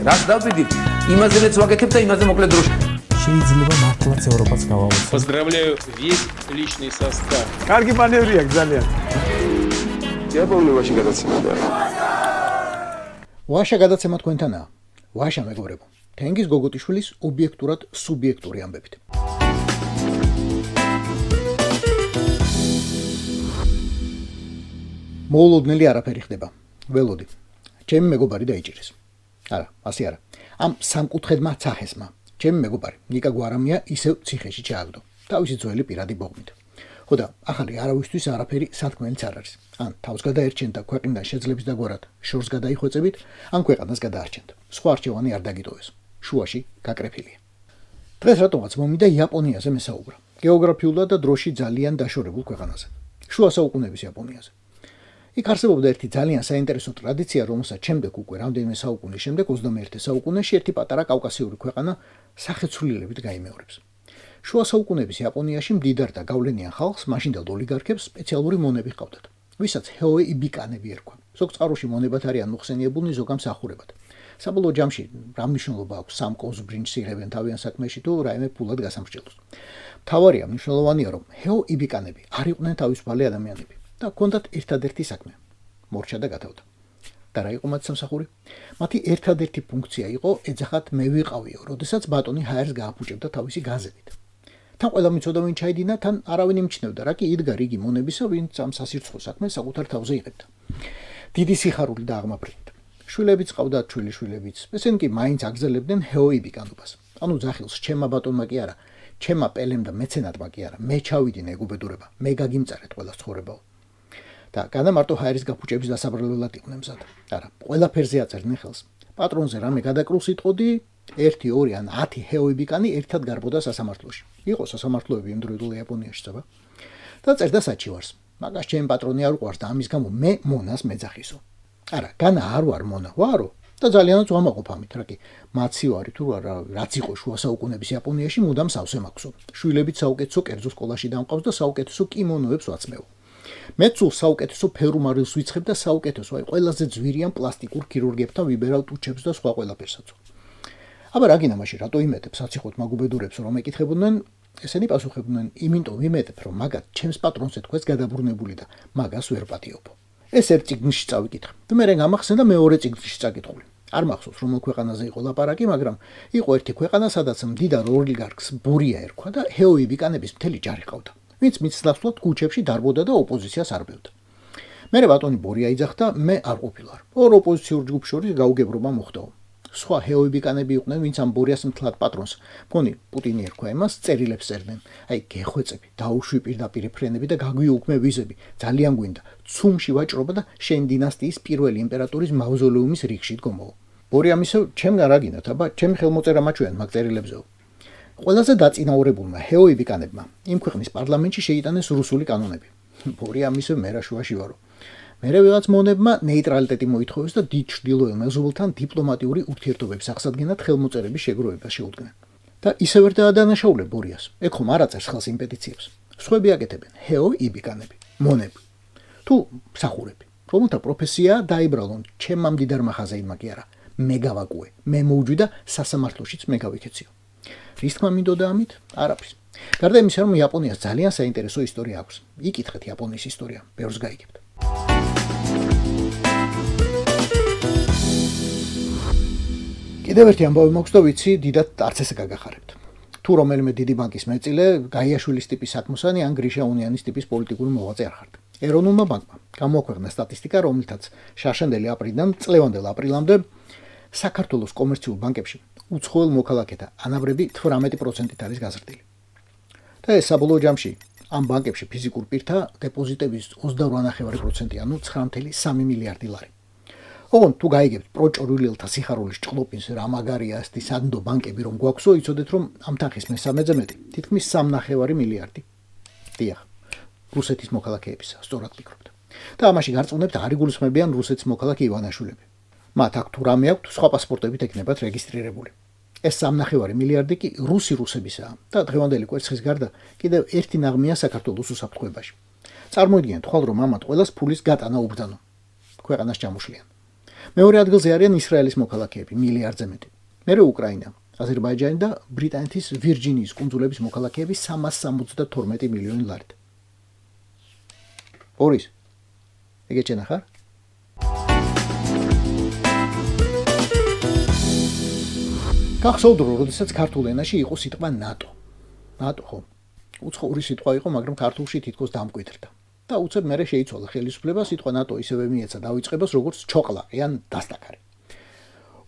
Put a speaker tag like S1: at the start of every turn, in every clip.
S1: რას დავბედით? იმაზე რაც ვაკეთებ და იმაზე მოკლედ დროში.
S2: შეიძლება მართლაც ევროპაც გავავოცო.
S3: Поздравляю весь личный состав.
S2: კარგი მანევრია ძალიან.
S4: იაპონიაში გადაცემაა.
S5: ვაშა გადაცემა თქვენთანაა. ვაშა მეგობრებო. თენგიზ გოგოტიშვილის ობიექტურად სუბიექტური ამბებით. მოულოდნელი არაფერი ხდება. ველოდი. ჩემი მეგობარი დაიჭირეს. არა, ასე არა. ამ სამკუთხედმა ცახესმა. ჩემი მეგობარი ნიკა გვარამია ისევ ციხეში ჩააგდო. თავისი ძველი პირადი ბოღმით. ხოდა, ახალი არავისთვის არაფერი სათქმელიც არ არის. ან თავს გადაერჩენთ და ქვეყნიდან შეძლებს დაგვარად შორს გადაიხვეწებით, ან ქვეყანას გადაარჩენთ. სხვა არჩევანი არ დაგიტოვეს. შუაში გაკრეფილია. დღეს რატომაც მომიდა იაპონიაზე მესაუბრა. გეოგრაფიულად და დროში ძალიან დაშორებულ ქვეყანაზე. შუა საუკუნეების იაპონიაზე. იქ არსებობდა ერთი ძალიან საინტერესო ტრადიცია, რომელსაც შემდეგ უკვე რამდენიმე საუკუნის შემდეგ 21 საუკუნეში ერთი პატარა კავკასიური ქვეყანა სახეცვლილებით გაიმეორებს. შუა საუკუნეების იაპონიაში მდიდარ და გავლენიან ხალხს, მაშინდელ ოლიგარქებს სპეციალური მონები ჰყავდათ, ვისაც ჰეოე იბიკანები ერქვა. ზოგ წყაროში მონებად არიან მოხსენიებულნი, ზოგ ამსახურებად. საბოლოო ჯამში რა მნიშვნელობა აქვს სამკოს ბრინჯს იღებენ თავიანთ საქმეში თუ რაიმე ფულად გასამრჩევლოს. მთავარია მნიშვნელოვანია, რომ ჰეო იბიკანები არ იყვნენ თავისუფალი ადამიანები და ჰქონდათ ერთადერთი საქმე მორჩა და გათავდა. და რა იყო მათი სამსახური? მათი ერთადერთი ფუნქცია იყო ეძახათ მე ვიყავიო, როდესაც ბატონი ჰაერს გააფუჭებდა თავისი გაზებით. თან ყველა მიცოდა ვინ ჩაიდინა, თან არავინ იმჩნევდა, რა კი იდგა რიგი მონებისა, ვინც ამ სასირცხო საქმეს საკუთარ თავზე იღებდა. დიდი სიხარული და აღმაფრინდა. შვილებიც ყავდათ, შვილიშვილებიც. ესენი კი მაინც აგზელებდნენ ჰეოიბიკანობას. ანუ ძახილს ჩემმა ბატონმა კი არა, ჩემმა პელემ და მეცენატმა კი არა, მე ჩავიდინე ეგუბედურება, მე გაგიმწარეთ ყველა ცხოვრებაო. და განა მარტო ჰაერის გაფუჭების დასაბრალებლად იყვნენ მზად. არა, ყველაფერზე აწერდნენ ხელს. პატრონზე რამე გადაკრულ სიტყოდი 1, 2 ან 10 ჰეოიბიკანი ერთად გარბოდა სასამართლოში. იყო სასამართლოები იმ დროიდულ იაპონიაში წაბა. და წერდა საჩივარს. მაგას ჩემი პატრონი არ უყვარს და ამის გამო მე მონას მეძახისო. არა, განა არ ვარ მონა, ვარო. და ძალიანაც ვამაყობ ამით, რა კი მაცი ვარი თუ რაც იყო შუა საუკუნეების იაპონიაში მუდამ სავსე მაქვსო. შვილებიც საუკეთესო კერძო სკოლაში დამყავს და საუკეთესო კიმონოებს ვაცმევ. მეც საუკეთესო ფერუმარილს ვიცხებ და საუკეთესო, აი ყველაზე ძვირიან პლასტიკურ ქირურგებთან ვიბერავ ტუჩებს და სხვა ყველაფერსაცო. აბა რა გინდა მაშინ რატო იმეტებ საციხოთ მაგუბედურებს რომ ეკითხებოდნენ, ესენი პასუხებდნენ, იმიტომ იმეტებ რომ მაგათ ჩემს პატრონს ეთქვეს გადაბრუნებული და მაგას ვერ პატიობ. ეს ერთ წიგნში წავიკითხე. და მე გამახსენდა მეორე წიგნში წაკითხული. არ მახსოვს რომელ ქვეყანაზე იყო ლაპარაკი, მაგრამ იყო ერთი ქვეყანა, სადაც მდიდარ ოლიგარქს ბურია ერქვა და ჰეოიბიკანების მთელი ჯარი ყავდა. ვინც მის ნაცვლად ქუჩებში დარბოდა და ოპოზიციას არბევდა. მერე ბატონი ბურია იძახდა, მე არ ყოფილვარ. ორ ოპოზიციურ ჯგუფს შორის გაუგებრობა მოხდაო. სხვა ჰეოიბიკანები იყვნენ, ვინც ამ ბურიას მთლად პატრონს, მგონი პუტინი ერქვა იმას, წერილებს წერდნენ. აი გეხვეწები, დაუშვი პირდაპირ ფრენები და გაგვიუქმე ვიზები. ძალიან გვინდა, ცუმში ვაჭრობა და შენ დინასტიის პირველი იმპერატორის მავზოლეუმის რიგში დგომო. ბურია მისო, ჩემგან რა გინდათ, აბა, ჩემი ხელმოწერა მაჩვენეთ მაგ წერილებზეო. ყველაზე დაწინაურებულმა ჰეოიბიკანებმა იმ ქვეყნის პარლამენტში შეიტანეს რუსული კანონები. ბურია მისო მე რა შუაში ვარო. მერე ვიღაც მონებმა ნეიტრალიტეტი მოითხოვეს და დიდ ჩრდილოელ მეზობელთან დიპლომატიური ურთიერთობების აღსადგენად ხელმოწერების შეგროვებას შეუდგნენ. და ისევ ვერ დაადანაშაულე ბურიას. ეგ ხომ არ აწერს ხელს იმ პეტიციებს. სხვები აკეთებენ ჰეოიბიკანები, მონები. თუ მსახურები, რომელთა პროფესია დაიბრალონ ჩემმა მდიდარმა ხაზეინმა კი არა, მე გავაკუე, მე მოვჯვი და სასამართლოშიც მე გავიქეციო. რის თქმა მინდოდა ამით? არაფრის. გარდა იმისა, რომ იაპონიას ძალიან საინტერესო ისტორია აქვს. იკითხეთ იაპონიის ისტორია, ბევრს გაიგებთ. კიდევ ერთი ამბავი მაქვს და ვიცი, დიდად არც ესე გაგახარებთ. თუ რომელიმე დიდი ბანკის მეწილე, გაიაშვილის ტიპის საქმოსანი ან გრიშა უნიანის ტიპის პოლიტიკური მოღვაწე არ ხართ. ეროვნულმა ბანკმა გამოაქვეყნა სტატისტიკა, რომლითაც შარშანდელი აპრილიდან წლევანდელ აპრილამდე საქართველოს კომერციულ ბანკებში უცხოელ მოქალაქეთა ანაბრები 18%-ით არის გაზრდილი. და ეს საბოლოო ჯამში ამ ბანკებში ფიზიკურ პირთა დეპოზიტების 28.5%, ანუ 9.3 მილიარდი ლარი. ოღონდ თუ გაიგებთ პროჭორულელთა სიხარულის ჭყლოპინს რა მაგარია ასეთი სანდო ბანკები რომ გვაქვსო, იცოდეთ რომ ამ თანხის მესამედზე მეტი, თითქმის 3.5 მილიარდი. დიახ, რუსეთის მოქალაქეებისა, სწორად ვფიქრობთ. და ამაში გარწმუნებთ არ იგულისხმებიან რუსეთის მოქალაქე ივანაშვილები. მათ აქ თუ რამე აქვთ, სხვა პასპორტებით ეკნებათ რეგისტრირებული. ეს 3.5 მილიარდი კი რუსებისაა და დღევანდელი კვერცხის გარდა კიდევ ერთი ნაღმია საქართველოს უსაფრთხოებაში. წარმოიდგინეთ ხვალ რომ ამათ ყველას ფულის გატანა უბრძანო. ქვეყანას ჩამოშლიან. მეორე ადგილზე არიან ისრაელის მოქალაქეები, მილიარდზე მეტი. მერე უკრაინა, აზერბაიჯანი და ბრიტანეთის ვირჯინიის კუნძულების მოქალაქეები 372 მილიონი ლარით. ბორის, ეგეჩენა ხარ? გახსოვთ, როდესაც ქართულ ენაში იყო სიტყვა ნატო. ნატო ხო? უცხოური სიტყვა იყო, მაგრამ ქართულში თითქოს დამკვიდრდა. და უცებ მერე შეიცვალა ხელისუფლება, სიტყვა ნატო ისევე მიეცა დავიწყებას, როგორც ჩოყლაყი ან დასტაკარი.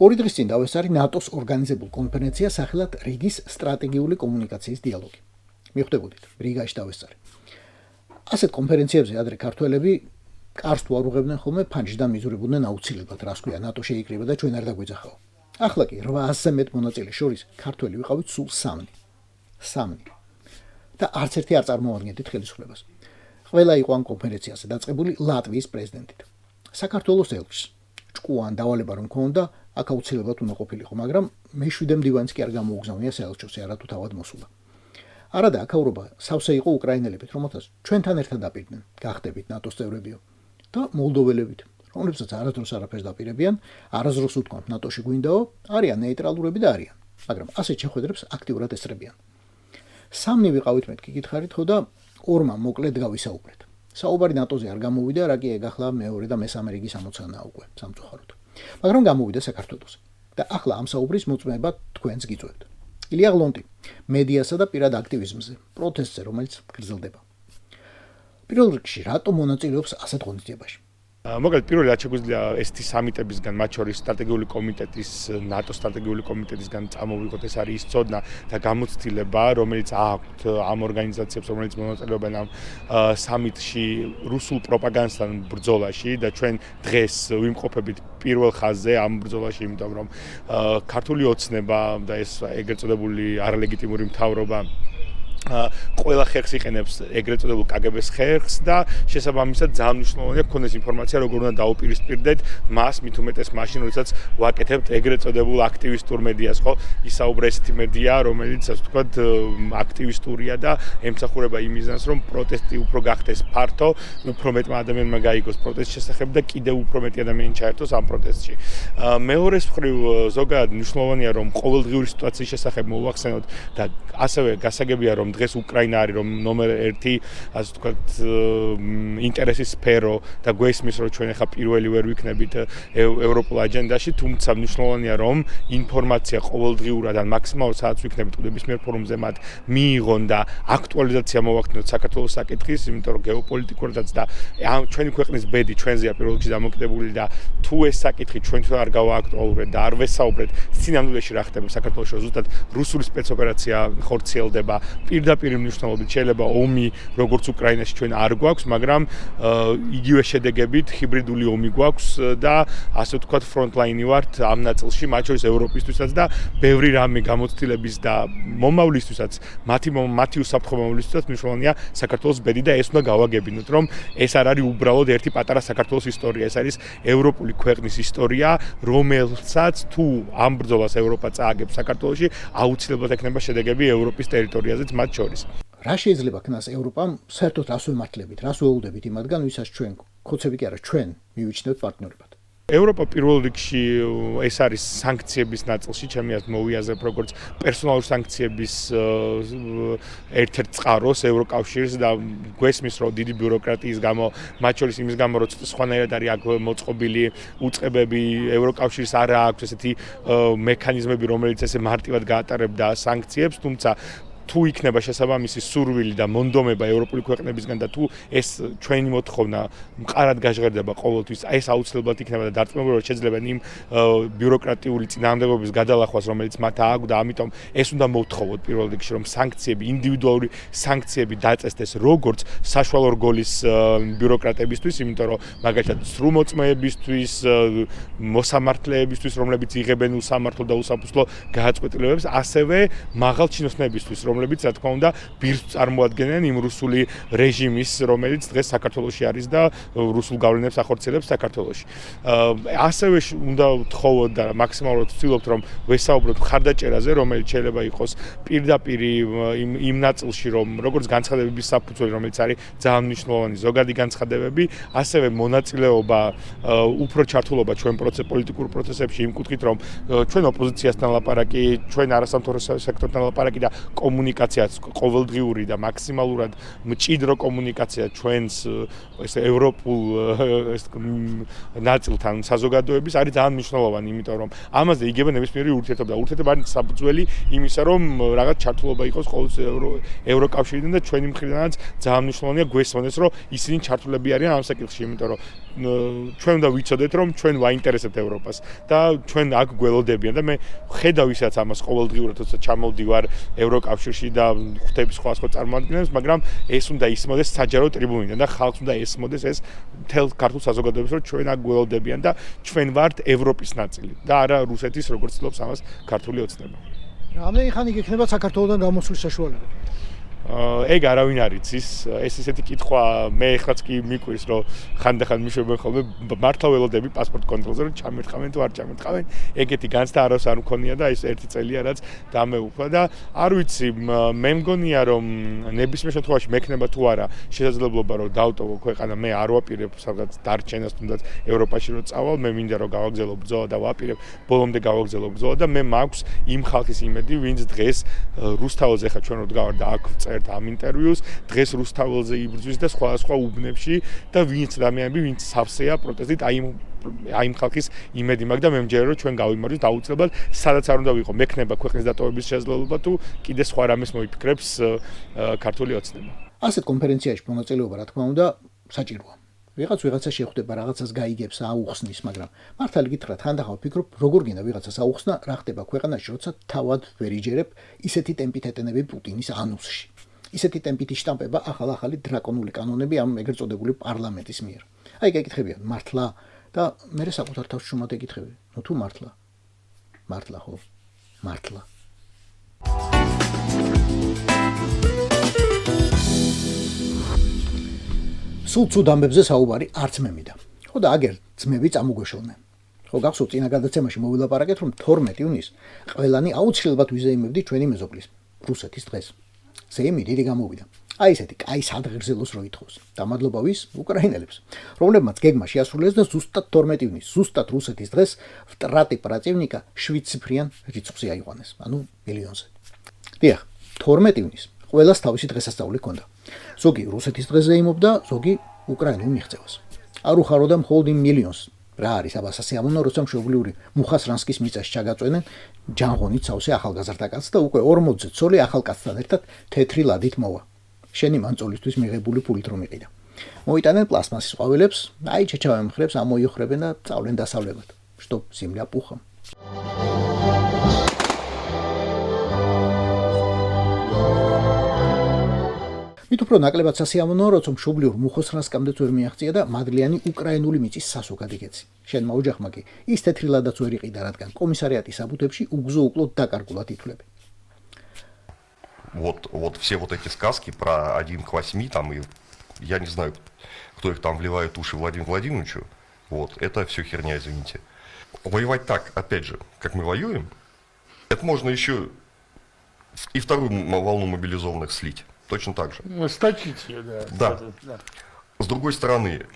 S5: 2 დღის წინ დავესწარი ნატოს ორგანიზებულ კონფერენციას სახელად რიგის სტრატეგიული კომუნიკაციის დიალოგი. მიხვდებოდით, რიგაში დავესწარი. ასეთ კონფერენციებზე ადრე ქართველები კარს თუ არ უღებდნენ ხოლმე ფანჯი და მიზურებოდნენ აუცილებლად, რას ქვია, ნატო შეიკრიბა და ჩვენ არ დაგვეძახაო. ახლა კი 800-ზე მეტ მონაწილეს შორის ქართველი ვიყავით სულ 3. და არც ერთი არ წარმოადგენდით ხელისუფლებას. ყველა იყო ამ კონფერენციაზე დაწყებული ლატვიის პრეზიდენტით. საქართველოს ელჩს ჭკუან დავალება რომ ქონდა, აქ აუცილებლად უნდა ყოფილიყო, მაგრამ მე-7 მდივანიც კი არ გამოუგზავნია საელჩოს, არა თუ თავად მოსულა. არადა აქაურობა სავსე იყო უკრაინელებით, რომელთაც ჩვენთან ერთად დაპირდნენ, გახდებით ნატოს წევრებიო და მოლდოველებით, რომლებსაც არასდროს არაფერს დაპირებიან, არასდროს უთქვამთ ნატოში გვინდაო, არიან ნეიტრალურები და არიან, მაგრამ ასეთ შეხვედრებს აქტიურად ესწრებიან. 3 ვიყავით მეთქი გითხარით ხო და 2 მოკლედ გავისაუბრეთ. საუბარი ნატოზე არ გამოვიდა, რა კი ეგ ახლა მეორე და მესამე რიგის ამოცანაა უკვე სამწუხაროდ. მაგრამ გამოვიდა საქართველოს. და ახლა ამ საუბრის მოწმეება თქვენს გიწევთ. ილია გლონტი, მედიასა და პირად აქტივიზმზე, პროტესტზე, რომელიც გრძელდება. პირველ რიგში, რატომ მონაწილეობს ასეთ ღონისძიებაში?
S2: მოკლედ პირველი რაც შეგვიძლია ესეთი სამიტებისგან, მათ შორის სტრატეგიული კომიტეტის, ნატოს სტრატეგიული კომიტეტისგან წამოვიღოთ, ეს არის ის ცოდნა და გამოცდილება, რომელიც აქვთ ამ ორგანიზაციებს, რომელიც მონაწილეობენ ამ სამიტში რუსულ პროპაგანდასთან ბრძოლაში და ჩვენ დღეს ვიმყოფებით პირველ ხაზზე ამ ბრძოლაში, იმიტომ რომ ქართული ოცნება და ეს ეგრეთ წოდებული არალეგიტიმური მთავრობა ყველა ხერხს იყენებს ეგრეთ წოდებულ კგბ-ს ხერხს და შესაბამისად ძალიან მნიშვნელოვანია გქონდეს ინფორმაცია როგორ უნდა დაუპირისპირდეთ მას მით უმეტეს მაშინ როდესაც ვაკეთებთ ეგრეთ წოდებულ აქტივისტურ მედიას ხო ისაუბრა ესეთი მედია რომელიც ასე ვთქვათ აქტივისტურია და ემსახურება იმ მიზანს რომ პროტესტი უფრო გახდეს ფართო უფრო მეტმა ადამიანმა გაიგოს პროტესტის შესახებ და კიდევ უფრო მეტი ადამიანი ჩაერთოს ამ პროტესტში მეორეს მხრივ ზოგადად მნიშვნელოვანია რომ ყოველდღიური სიტუაციის შესახებ მოვახსენოთ და ასევე გასაგებია რომ დღეს უკრაინა არის რომ ნომერ 1 ასე ვთქვათ ინტერესის სფერო და გვესმის რომ ჩვენ ახლა პირველი ვერ ვიქნებით ევროპულ აჯენდაში თუმცა მნიშვნელოვანია რომ ინფორმაცია ყოველდღიურად ან მაქსიმალურად სადაც ვიქნებით უდებისმიერ ფორუმზე მათ მიიღონ და აქტუალიზაცია მოვახდინოთ საქართველოს საკითხის იმიტომ რომ გეოპოლიტიკურადაც და ჩვენი ქვეყნის ბედი ჩვენზეა პირველ რიგში დამოკიდებული და თუ ეს საკითხი ჩვენთან არ გავააქტუალურებთ და არ ვესაუბრეთ სინამდვილეში რა ხდება საქართველოში ზუსტად რუსული სპეცოპერაცია ხორციელდება პირდაპირ მნიშვნელობით შეიძლება ომი როგორც უკრაინაში ჩვენ არ გვაქვს მაგრამ იგივე შედეგებით ჰიბრიდული ომი გვაქვს და ასე ვთქვათ ფრონტლაინი ვართ ამ ნაწილში მათ შორის ევროპისთვისაც და ბევრი რამე გამოცდილების და მომავლისთვისაც მათი უსაფრთხო მომავლისთვისაც მნიშვნელოვანია საქართველოს ბედი და ეს უნდა გავაგებინოთ რომ ეს არ არის უბრალოდ ერთი პატარა საქართველოს ისტორია ეს არის ევროპული ქვეყნის ისტორია რომელსაც თუ ამ ბრძოლას ევროპა წააგებს საქართველოში აუცილებლად ექნება შედეგები ევროპის ტერიტორიაზეც მათ შორის.
S5: რა შეიძლება ქნას ევროპამ საერთოდ რას ვემართლებით, რას ველოდებით იმათგან, ვისაც ჩვენ, ხოცები კი არა, ჩვენ მივიჩნევთ პარტნიორებად.
S2: ევროპა პირველ რიგში ეს არის სანქციების ნაწილში, ჩემი აზრით მოვიაზრებ როგორც პერსონალური სანქციების ერთ-ერთ წყაროს ევროკავშირს და გვესმის რომ დიდი ბიუროკრატიის გამო, მათ შორის იმის გამო რომ სხვანაირად არის აქ მოწყობილი უწყებები, ევროკავშირს არ აქვს ესეთი მექანიზმები, რომელიც ესე მარტივად გაატარებდა სანქციებს, თუმცა თუ იქნება შესაბამისი სურვილი და მონდომება ევროპული ქვეყნებისგან და თუ ეს ჩვენი მოთხოვნა მყარად გაჟღერდება ყოველთვის, ეს აუცილებლად იქნება და დარწმუნებული რომ შეძლებენ იმ ბიუროკრატიული წინააღმდეგობის გადალახვას, რომელიც მათ აქვს და ამიტომ ეს უნდა მოვთხოვოთ პირველ რიგში, რომ სანქციები, ინდივიდუალური სანქციები დაწესდეს როგორც საშუალო რგოლის ბიუროკრატებისთვის, იმიტომ რომ მაგალითად სრულმოწმეებისთვის, მოსამართლეებისთვის, რომლებიც იღებენ უსამართლო და უსაფუძვლო გადაწყვეტილებებს, ასევე მაღალჩინოსნებისთვის, რომლებიც რა თქმა უნდა ბირთვს წარმოადგენენ იმ რუსული რეჟიმის, რომელიც დღეს საქართველოში არის და რუსულ გავლენებს ახორციელებს საქართველოში. ასევე უნდა ვთხოვოთ და მაქსიმალურად ვცდილობთ რომ ვესაუბროთ მხარდაჭერაზე, რომელიც შეიძლება იყოს პირდაპირ იმ ნაწილში, რომ როგორც განცხადებების საფუძველი, რომელიც არის ძალიან მნიშვნელოვანი ზოგადი განცხადებები, ასევე მონაწილეობა, უფრო ჩართულობა ჩვენ პოლიტიკურ პროცესებში იმ კუთხით, რომ ჩვენ ოპოზიციასთან ლაპარაკი, ჩვენ არასამთავრობო სექტორთან ლაპარაკი და კომუნიკაციაც ყოველდღიური და მაქსიმალურად მჭიდრო კომუნიკაცია ჩვენს ესე ევროპულ ნაწილთან საზოგადოების არის ძალიან მნიშვნელოვანი, იმიტომ რომ ამაზე იგება ნებისმიერი ურთიერთობა და ურთიერთობა არის საფუძველი იმისა, რომ რაღაც ჩართულობა იყოს ყოველ ევროკავშირიდან და ჩვენი მხრიდანაც ძალიან მნიშვნელოვანია გვესმოდეს, რომ ისინი ჩართულები არიან ამ საკითხში, იმიტომ რომ ჩვენ უნდა ვიცოდეთ, რომ ჩვენ ვაინტერესებთ ევროპას და ჩვენ აქ გველოდებიან და მე ხედავ ისაც ამას ყოველდღიურად, როცა ჩამოვდივარ ევროკავშირში და ხვდები სხვა წარმოადგენლებს, მაგრამ ეს უნდა ისმოდეს საჯარო ტრიბუნიდან და ხალხს უნდა ესმოდეს ეს მთელ ქართულ საზოგადოებას, რომ ჩვენ აქ გველოდებიან და ჩვენ ვართ ევროპის ნაწილი და არა რუსეთის, როგორც ცდილობს ამას ქართული ოცნება.
S5: რამდენი ხანი გექნება საქართველოსთან გამოსვლის საშუალება?
S2: ეგ არავინ არ იცის. ეს ისეთი კითხვა მე ეხლაც კი მიკვირს, რომ ხანდახან მიშვებენ ხოლმე მართლა ველოდები პასპორტ კონტროლზე, რომ ჩამერტყავენ თუ არ ჩამერტყავენ. ეგეთი განცდა არავის არ მქონია და ეს ერთი წელია რაც დამეუფლა და არ ვიცი, მე მგონია რომ ნებისმიერ შემთხვევაში მექნება თუ არა შესაძლებლობა რომ დავტოვო ქვეყანა, მე არ ვაპირებ სადღაც დარჩენას თუნდაც ევროპაში რომ წავალ, მე მინდა რომ გავაგზავნო ბრძოლა და ვაპირებ ბოლომდე გავაგზავნო ბრძოლა და მე მაქვს იმ ხალხის იმედი, ვინც დღეს რუსთაველზე ხა ჩვენ რო დგავართ და აქ ამ ინტერვიუს დღეს რუსთაველზე იბრძვის და სხვა უბნებში და ვინც ადამიანები ვინც სავსეა პროტესტით აი იმ ხალხის იმედი მაქვს და მე მჯერა რომ ჩვენ გავიმარჯვოთ აუცილებლად სადაც არ უნდა ვიყო მექნება ქვეყნის დატოვების შესაძლებლობა თუ კიდე სხვა რამეს მოიფიქრებს ქართული ოცნება. ასეთ კონფერენციაში
S5: მონაწილეობა რა თქმა უნდა საჭიროა. ვიღაცა შეხვდება რაღაცას გაიგებს, აუხსნის, მაგრამ მართალი გითხრათ, ხანდახან ვფიქრობ, როგორ გინდა ვიღაცას აუხსნა, რა ხდება ქვეყანაში, როცა თავად ვერ იჯერებ ისეთი ტემპით ეტენები პუტინის ანუსში. ისეთი ტემპით იშტამპება ახალი დრაკონული კანონები ამ ეგრეთ წოდებული პარლამენტის მიერ. აი, გეკითხებიან, მართლა და მე საკუთარ თავს შუმად ეკითხები, ნუ თუ მართლა. მართლა ხო? მართლა. სულ ცუდ ამბებზე საუბარი არც მე მიდა. ხო და აგერ ძმები წამოგვეშელნენ. ხო გახსოვთ წინა გადაცემაში მოვილაპარაკეთ, რომ 12 ივნისს ყველანი აუცილებლად ვიზეიმებდი ჩვენი მეზობლის რუსეთის დღეს. ზეიმი დიდი გამოვიდა. აი ესეთი კაი სადღეგრძელოს რო ითხოვს. და მადლობა ვის? უკრაინელებს, რომლებმაც გეგმა შეასრულეს და ზუსტად 12 ივნისს, ზუსტად რუსეთის დღეს ვტრატი პრატივნიკა 7 ციფრიან რიცხვს აიყვანეს, ანუ მილიონზე. დიახ, 12 ივნისს ყველას თავისი დღესასწაული ჰქონდა. ზოგი რუსეთის დღეზე იმობდა, ზოგი უკრაინულ მიღწევას. არ უხარო და მხოლოდ იმ მილიონს. რა არის აბა სასიამოვნო, როცა მშობლიური მუხასრანსკის მიწაში ჩაგაწვენენ ჯანღონით სავსე ახალგაზრდა კაცს და უკვე 40 ცოლი ახალ კაცთან ერთად თეთრი ლადით მოვა. შენი მანწოლისთვის მიღებული ფულით რომ იყიდა. მოიტანენ პლასმასის ყვავილებს, აი ჩეჩავენ მხრებს ამოიხრებენ და წავლენ დასავლებად. Чтоб земля пухом. მით უფრო ნაკლებად სასიამოვნოა, როცა მშობლიურ მუხოსრანსკამდე ვერ მიაღწია და მადლიანი უკრაინული მიწის სასუქად იგეცი. შენმა ოჯახმა კი ის თეთრი ლადაც ვერ იყიდა, რადგან კომისარიატის საბუთებში უგზო უკლოდ დაკარგულად ითვლები.
S6: Вот все вот эти сказки про 1 к 8, там, и я не знаю, кто их там вливает уши Владимиру Владимировичу, вот, это все херня, извините. Воевать так, опять же, как мы воюем, это можно еще и вторую волну мобилизованных слить, точно так же.
S7: Сточить ее, да.
S6: Да. С другой стороны,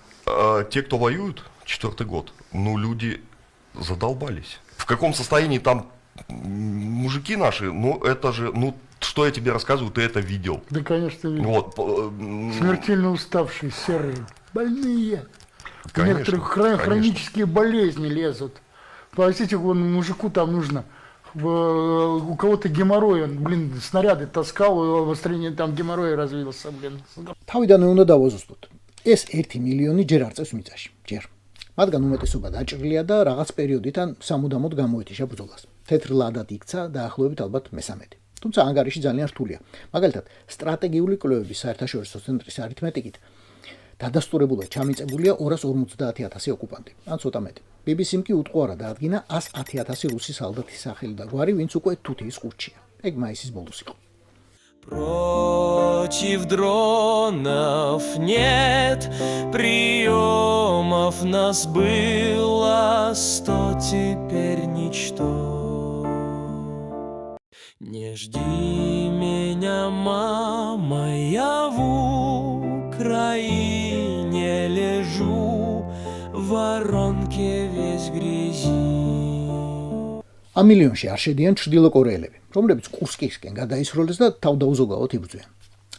S6: те, кто воюют, 4-й год, ну, люди задолбались. В каком состоянии там мужики наши, ну, это же, ну, что я тебе рассказываю, ты это видел.
S7: Да, конечно, видел.
S6: Вот.
S7: Смертельно уставшие, серые, больные.
S6: Конечно,
S7: некоторых хронические болезни лезут. Простите, вон мужику там нужно, у кого-то геморрой, он, снаряды таскал, обострение там геморроя развился,
S5: თავიდან უნდა დავაზუსტოთ. ეს 1 მილიონი ჯერ არ წევს მიწაში, ჯერ. მათგან უმეტესობა დაჭრილია და რაღაც პერიოდით ან სამუდამოდ გამოეთიშა ბრძოლას. თეთრ ლადად იქცა დაახლოებით ალბათ მე-13. თუმცა ანგარიში ძალიან რთულია. მაგალითად, სტრატეგიული კვლევების საერთაშორისო ცენტრის არითმეტიკით დადასტურებულად ჩამიწებულია 250,000 ოკუპანტი, ან ცოტა მეტი. BBC-მ კი უტყუარა დაადგინა 110,000 რუსი სალდათის სახელი და გვარი, ვინც უკვე თუთიის ყუთშია. ეგ მაისის ბოლოს იყო.
S8: Против дронов нет приемов, нас было 100, теперь ничто. Не жди меня, мама, я в Украине лежу, в воронке весь в грязи.
S5: Ამ მილიონში არ შედიან ჩრდილოკორეელები, რომლებიც კურსკისკენ გადაისროლეს და თავდაუზოგავად იბრძვიან.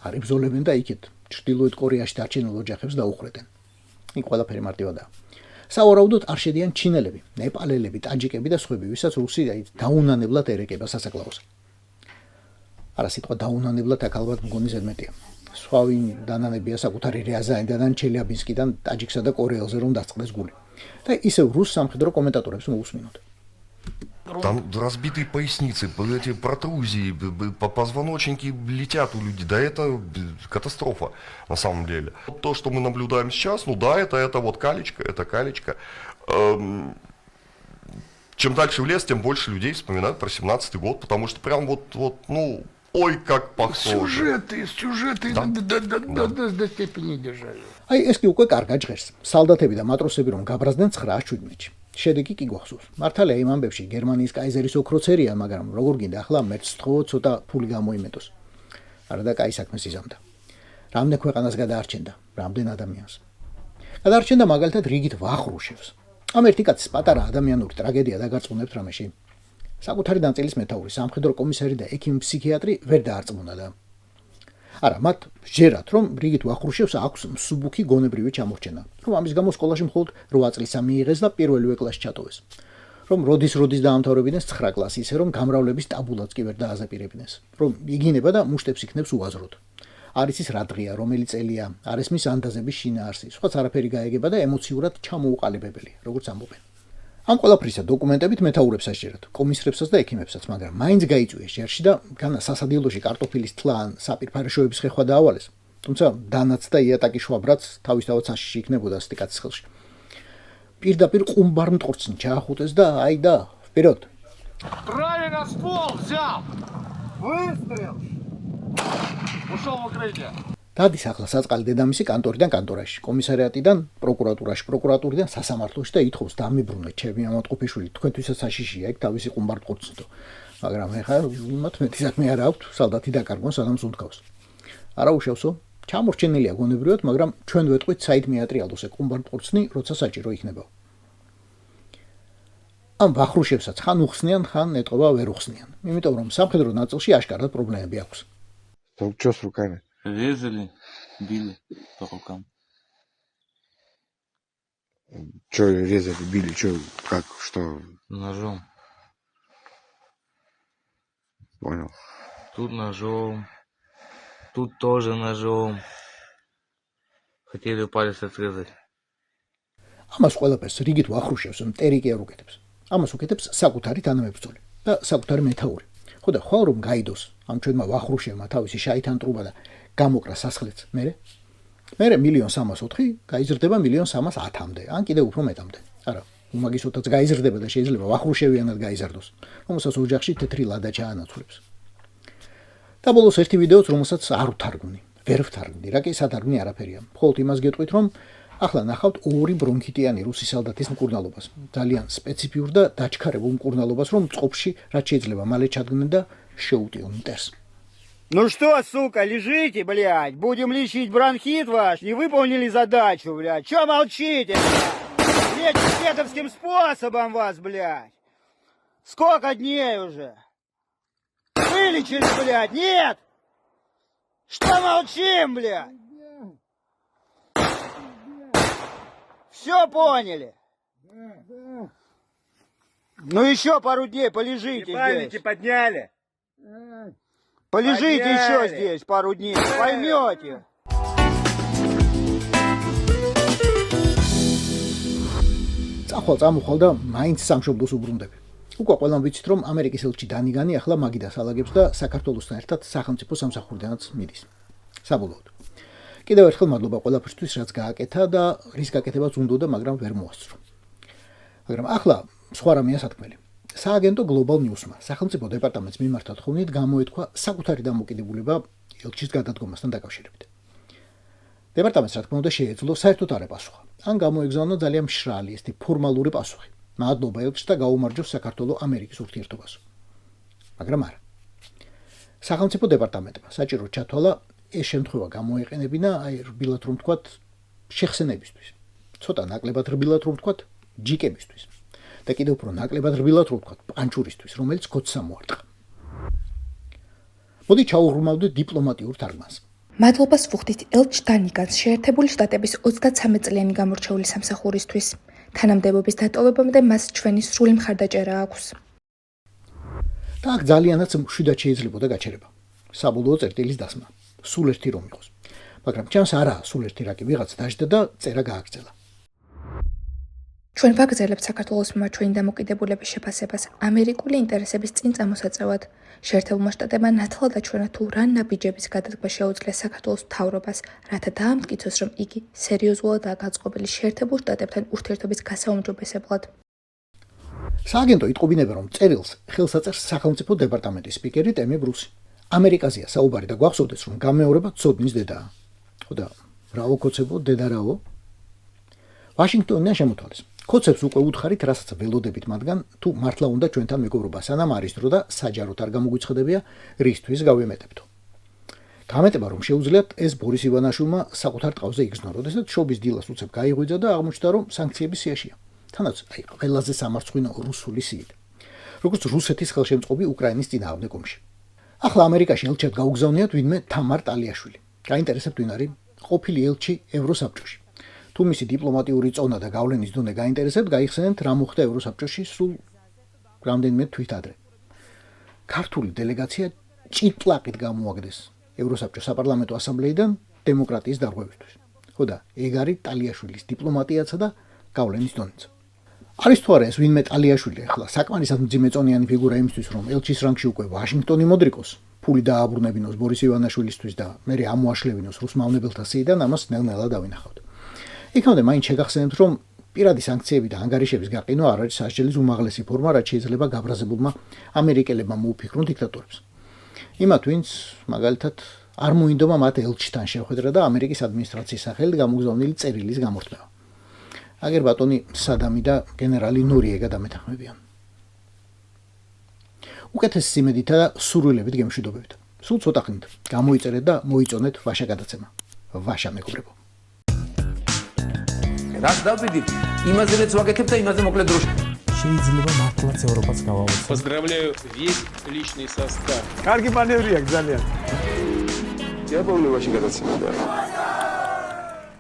S5: არ იბრძოლებენ და იქით ჩრდილოეთ კორეაში დარჩენილ ოჯახებს დაუხრეტენ. იქ ყველაფერი მარტივადაა. სავარაუდოდ არ შედიან ჩინელები, ნეპალელები, ტაჯიკები და სხვები, ვისაც რუსი დაუნანებლად ერეკება სასაკლაოს. არა სიტყვა დაუნანებლად აქ ალბათ მგონი ზედმეტია. სხვა ვინ დანანებია საკუთარი რიაზანიდან, ჩელიაბინსკიდან, ტაჯიკსა და кореელზე რომ დასწყდეს გული. და ისევ რუს სამხედრო კომენტატორებს მოусმინოთ.
S6: Там разбитые поясницы, эти протрузии, позвоночники летят у людей. Да это катастрофа на самом деле. То, что мы наблюдаем сейчас, ну да, это вот калечка, это калечка. Чем дальше в лес, тем больше людей вспоминают про 17-й год, потому что прям вот, ну, ой, как похоже.
S7: Сюжеты до степени держали.
S5: აი ეს კი უკვე კარგად ჟღერს. სალდათები და მატროსები რომ გაბრაზდნენ 917-ში. შედეგი კი გვახსოვს. მართალია იმ ამბებში გერმანიის კაიზერის ოქროცერია, მაგრამ როგორ გინდა ახლა მეც თხოვ ცოტა ფული გამოიმეტოს. არა და კაი საქმეს იზამდა. რამდენ ქვეყანას გადაარჩენდა, რამდენ ადამიანს. გადაარჩენდა მაგალითად რიგით ვახრუშევს. ამ ერთი კაცის პატარა ადამიანური ტრაგედია დაგარწმუნებთ რამეში. საკუთარი ნაწილის მეთაური, სამხედრო კომისარი და ექიმ-ფსიქიატრი ვერ დაარწმუნა და არა, მათ ჟერათ, რომ რიგით ვახრუშევს აქვს მსუბუქი გონებრივი ჩამორჩენა, რომ ამის გამო სკოლაში მხოლოდ 8 წლისა მიიღეს და პირველივე კლასში ჩატოვეს. რომ როდის დაამთავრებინეს 9 კლასი, ისე რომ გამრავლების ტაბულაც კი ვერ დააზაპირებინეს, რომ იგინება და მუშტებს იქნებს უაზროდ. არის ის რა დღეა, რომელი წელია, არ ესმის ანდაზების შინაარსი, სხვაც არაფერი გაეგება და ემოციურად ჩამოუყალიბებელი, როგორც ამბობენ. ამ ყველაფრისა დოკუმენტებით მეთაურებს ასჯერათ, კომისრებსაც და ექიმებსაც, მაგრამ მაინც გაიწვიეს ჟერში და განა სასადილოში კარტოფილის თლა ან საპირფარეშოების ხეხვა დაავალეს. თუმცა დანაც და იატაკი შვაბრაც თავისთავად საშიში იქნებოდა სტიკაცის ხელში. პირდაპირ ყუმბარ მტყორცნი ჩაახუტეს და აი და ვперед.
S7: Правильно ствол взял! Выстрел! Ушел в укрытие!
S5: დადის ახლა საწყალი დედამისი კანტორიდან კანტორაში, კომისარიატიდან პროკურატურაში, პროკურატურიდან სასამართლოში და ითხოვს დამიბრუნეთ ჩემი ამატყოფიშვილი, თქვენთვისაც საშიშია იქ თავისი ყუმბარ მტყორცნითო. მაგრამ ეხლა იმათ მეტი საქმე არ აქვთ, სალდათი დაკარგონ სანამ ზუნდქავს. არა უშევსო, ჩამორჩენილია გონებრივად, მაგრამ ჩვენ ვეტყვით საით მიატრიალოს ეგ ყუმბარ მტყორცნი, როცა საჭირო იქნება. ამ ვახრუშევსაც ხან უხსნიან, ხან ეტყობა ვერ უხსნიან. იმიტომ რომ სამხედრო ნაწილში აშკარად პრობლემები აქვს.
S4: Так что с руками?
S9: Резали, били по рукам.
S4: Че резали, били, че, как, что?
S9: Ножом.
S4: Понял.
S9: Тут ножом. Тут тоже ножом. Хотели палец отрезать.
S5: ამას ყველაფერს რიგით ვახრუშევს მტერი კი არ უკეთებს. ამას უკეთებს საკუთარი თანამებრძოლი და საკუთარი მეთაური. ხო და ხვალ რომ გაიდოს ამ ჩვენმა ვახრუშევმა თავისი შაითან ტრუბა და გამოკრა სასხლეც მერე 1.304.000 გაიზრდება 1.310.000-მდე, ან კიდევ უფრო მეტამდე. არა, უმაგისოდაც გაიზრდება და შეიძლება ვახრუშევიანად გაიზარდოს, რომელსაც ოჯახში თეთრი ლადა ჩაანაცვლებს. და ბოლოს ერთი ვიდეოც, რომელსაც არ ვთარგმნი, ვერ ვთარგმნი, რა კი სათარგმნი არაფერია. მხოლოდ იმას გეტყვით, რომ ახლა ნახავთ ორი ბრონქიტიანი რუსი სალდათის მკურნალობას, ძალიან სპეციფიურ და დაჩქარებულ მკურნალობას, რომ წყობში რაც შეიძლება მალე ჩადგნენ და შეუტიონ მტერს.
S10: Ну что, сука, лежите, блядь, будем лечить бронхит ваш, не выполнили задачу, блядь, чё молчите, блядь, лечим дедовским способом вас, блядь, сколько дней уже, вылечили, блядь, нет, что молчим, блядь, все поняли, ну еще пару дней полежите здесь.
S11: Подняли.
S10: Полежите еще здесь пару дней, поймете.
S5: წამხვალ და მაინც სამშობლოს უბრუნდები. უკვე ყველამ ვიცით, რომ ამერიკის ელჩი დანიგანი ახლა მაგიდას ალაგებს და საქართველოსთან ერთად სახელმწიფო სამსახურიდანაც მიდის. საბოლოოდ. კიდევ ერთხელ მადლობა ყველაფრისთვის, რაც გააკეთა და რის გაკეთებაც უნდოდა, მაგრამ ვერ მოასწრო. მაგრამ ახლა სხვა რამეა სათქმელი. სააგენტო Global News-მა სახელმწიფო დეპარტამენტს მიმართა თხოვნით გამოეთქვა საკუთარი დამოკიდებულება ელჩის გადადგომასთან დაკავშირებით. დეპარტამენტს რა თქმა უნდა შეეძლო საერთოდ არ აპასუხა. ან გამოეგზავნა ძალიან მშრალი ესეთი ფორმალური პასუხი. მადლობა ელჩს და გაუმარჯოს საქართველოს ამერიკის ურთიერთობას. მაგრამ არა. სახელმწიფო დეპარტამენტმა საჭირო ჩათვალა ეს შემთხვევა გამოეყენებინა აი რბილად რომ ვთქვათ შეხსენებისთვის. ცოტა ნაკლებად რბილად რომ ვთქვათ ჯიკებისთვის. და კიდევ უფრო ნაკლებად რბილად რომ ვთქვათ პანჭურისთვის, რომელიც კოდს ამოარტყა. მოდი ჩაუღრმავდეთ დიპლომატიურ თარგმანს.
S11: მადლობას ვუხდით ელჩ დანიგანს შეერთებული შტატების 33 წლიანი გამორჩეული სამსახურისთვის. თანამდებობის დატოვებამდე მას ჩვენი სრული მხარდაჭერა აქვს.
S5: და აქ ძალიანაც მშვიდად შეიძლებოდა გაჩერება. საბოლოო წერტილის დასმა. სულ ერთი რომ იყოს. მაგრამ ჩემს არაა სულ ერთი რაკი ვიღაც დაждდა და წერა გააგრძელა.
S11: ჩვენ ვაგრძელებთ საქართველოს მიმართ ჩვენი დამოკიდებულების შეფასებას ამერიკული ინტერესების წინ წამოსაწევად. შეერთებულმა შტატებმა ნათლად აჩვენა თუ რა ნაბიჯების გადადგმა შეუძლია საქართველოს მთავრობას, რათა დაამტკიცოს, რომ იგი სერიოზულადაა გაწყობილი შეერთებულ შტატებთან ურთიერთობის გასაუმჯობესებლად.
S5: სააგენტო იტყობინება, რომ წერილს ხელს აწერს სახელმწიფო დეპარტამენტის სპიკერი ტემი ბრუსი. ამერიკაზეა საუბარი და გვახსოვდეს, რომ გამეორება ცოდნის დედაა. ხო და რა უკოცებო დედა რაო? ვაშინგტონიდან შემოთვალეს. კოცებს უკვე უთხარით, რასაც ველოდებით მათგან, თუ მართლა უნდა ჩვენთან მეგობრობა, სანამ არის დრო და საჯაროდ არ გამოგვიცხადებია, რისთვის გავემეტებთო. გამეტება, რომ შეუძლიათ ეს ბორის ივანაშვილმა საკუთარ ტყავზე იგრძნო, როდესაც შობის დილას უცებ გაიღვიძა და აღმოჩნდა, რომ სანქციების სიაშია. თანაც აი ყველაზე სამარცხვინო რუსული სიით. როგორც რუსეთის ხელშემწყობი უკრაინის წინააღმდეგ ომში. ახლა ამერიკაში ელჩად გაუგზავნიათ ვინმე თამარ ტალიაშვილი. გაინტერესებთ ვინ არის ყოფილი ელჩი ევროსაბჭოში. თუ მისი დიპლომატიური წონა და გავლენის დონე გაინტერესებთ, გაიხსენებთ რა მოხდა ევროსაბჭოში სულ რამდენიმე თვით ადრე. ქართული დელეგაცია ჭიტლაყით გამოაგდეს ევროსაბჭოს საპარლამენტო ასამბლეიდან დემოკრატიის დარღვევისთვის. ხო და ეგ არის ტალიაშვილის დიპლომატიაცა და გავლენის დონეც. არის თუ არა ეს ვინმე ტალიაშვილი ახლა საკმარისად მძიმეწონიანი ფიგურა იმისთვის, რომ ელჩის რანგში უკვე ვაშინგტონი მოდრიკოს, ფული დააბრუნებინოს ბორის ივანაშვილისთვის და მერე ამოაშლებინოს რუს მავნებელთა სიიდან, ამას ნელ-ნელა დავინახავთ. იქამდე მაინც შეგახსენებთ, რომ პირადი სანქციები და ანგარიშების გაყინვა არ არის სასჯელის უმაღლესი ფორმა, რაც შეიძლება გაბრაზებულმა ამერიკელებმა მოუფიქრონ დიქტატორებს. იმათ, ვინც მაგალითად არ მოინდომა მათ ელჩთან შეხვედრა და ამერიკის ადმინისტრაციის სახელით გამოგზავნილი წერილის გამორთმევა. აგერ ბატონი სადამი და გენერალი ნორიეგა დამეთანხმებიან. უკეთეს სიმედითა და სურვილებით გემშვიდობებით. სულ ცოტა ხნით გამოიწერეთ და მოიწონეთ ვაშა გადაცემა. ვაშა მეგობრებო.
S1: რაც დავდივით, იმაზეც ვაკეთებ და იმაზე მოკლედ დროში.
S8: შეიძლება მართლაც ევროპას გავავოცოთ.
S3: Поздравляю весь личный состав.
S10: კარგი მანევრია ძალიან.
S4: Я помню, вообще, когда